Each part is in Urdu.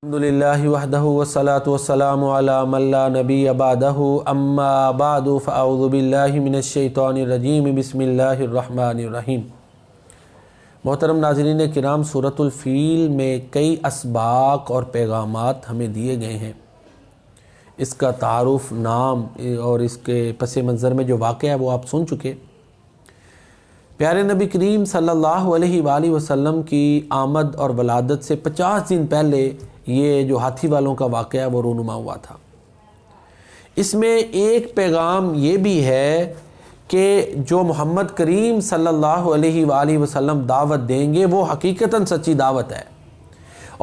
الحمدللہ وحدہ والصلاة والسلام علی من لا نبی بعدہ اما بعد فاعوذ باللہ من الشیطان الرجیم بسم اللہ الرحمن الرحیم۔ محترم ناظرین کرام، سورۃ الفیل میں کئی اسباق اور پیغامات ہمیں دیے گئے ہیں۔ اس کا تعارف، نام اور اس کے پس منظر میں جو واقعہ ہے وہ آپ سن چکے۔ پیارے نبی کریم صلی اللہ علیہ وآلہ وسلم کی آمد اور ولادت سے 50 دن پہلے یہ جو ہاتھی والوں کا واقعہ ہے وہ رونما ہوا تھا۔ اس میں ایک پیغام یہ بھی ہے کہ جو محمد کریم صلی اللہ علیہ وآلہ وسلم دعوت دیں گے وہ حقیقتاً سچی دعوت ہے،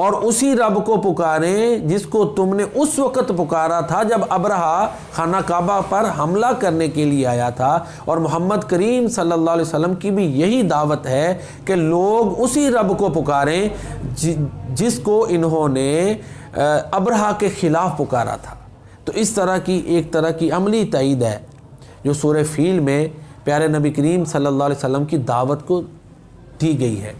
اور اسی رب کو پکاریں جس کو تم نے اس وقت پکارا تھا جب ابرہہ خانہ کعبہ پر حملہ کرنے کے لیے آیا تھا، اور محمد کریم صلی اللہ علیہ وسلم کی بھی یہی دعوت ہے کہ لوگ اسی رب کو پکاریں جس کو انہوں نے ابرہہ کے خلاف پکارا تھا۔ تو اس طرح کی ایک طرح کی عملی تائید ہے جو سورہ فیل میں پیارے نبی کریم صلی اللہ علیہ وسلم کی دعوت کو دی گئی ہے۔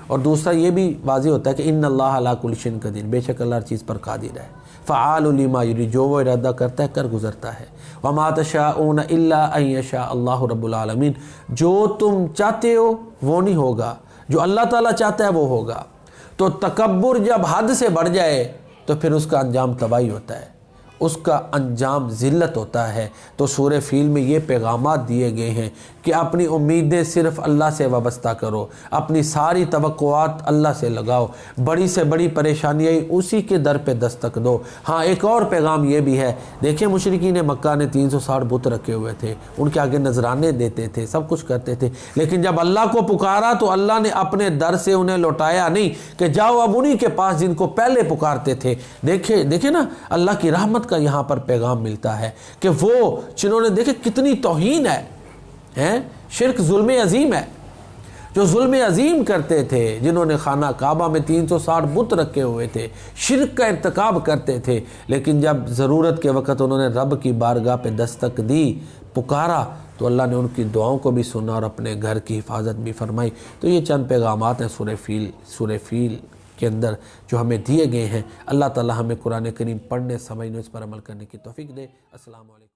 اور دوسرا یہ بھی واضح ہوتا ہے کہ ان اللہ علی کل شیء قدیر، بے شک اللہ ہر چیز پر قادر ہے، فعال لما یرید، جو وہ ارادہ کرتا ہے کر گزرتا ہے، وما تشاءون الا ان یشاء اللہ رب العالمین، جو تم چاہتے ہو وہ نہیں ہوگا، جو اللہ تعالیٰ چاہتا ہے وہ ہوگا۔ تو تکبر جب حد سے بڑھ جائے تو پھر اس کا انجام تباہی ہوتا ہے، اس کا انجام ذلت ہوتا ہے۔ تو سورہ فیل میں یہ پیغامات دیے گئے ہیں کہ اپنی امیدیں صرف اللہ سے وابستہ کرو، اپنی ساری توقعات اللہ سے لگاؤ، بڑی سے بڑی پریشانی آئی اسی کے در پہ دستک دو۔ ہاں، ایک اور پیغام یہ بھی ہے، دیکھیں مشرکین مکہ نے 360 بت رکھے ہوئے تھے، ان کے آگے نذرانے دیتے تھے، سب کچھ کرتے تھے، لیکن جب اللہ کو پکارا تو اللہ نے اپنے در سے انہیں لوٹایا نہیں کہ جاؤ اب انہی کے پاس جن کو پہلے پکارتے تھے۔ دیکھیں نا، اللہ کی رحمت کا یہاں پر پیغام ملتا ہے کہ وہ جنہوں نے، دیکھیں کتنی توہین ہے، شرک ظلم عظیم ہے، جو ظلم عظیم کرتے تھے، جنہوں نے خانہ کعبہ میں 360 بت رکھے ہوئے تھے، شرک کا ارتکاب کرتے تھے، لیکن جب ضرورت کے وقت انہوں نے رب کی بارگاہ پہ دستک دی، پکارا، تو اللہ نے ان کی دعاؤں کو بھی سنا اور اپنے گھر کی حفاظت بھی فرمائی۔ تو یہ چند پیغامات ہیں سورہ فیل کے اندر جو ہمیں دیے گئے ہیں۔ اللہ تعالی ہمیں قرآن کریم پڑھنے، سمجھنے، اس پر عمل کرنے کی توفیق دے۔ السلام علیکم۔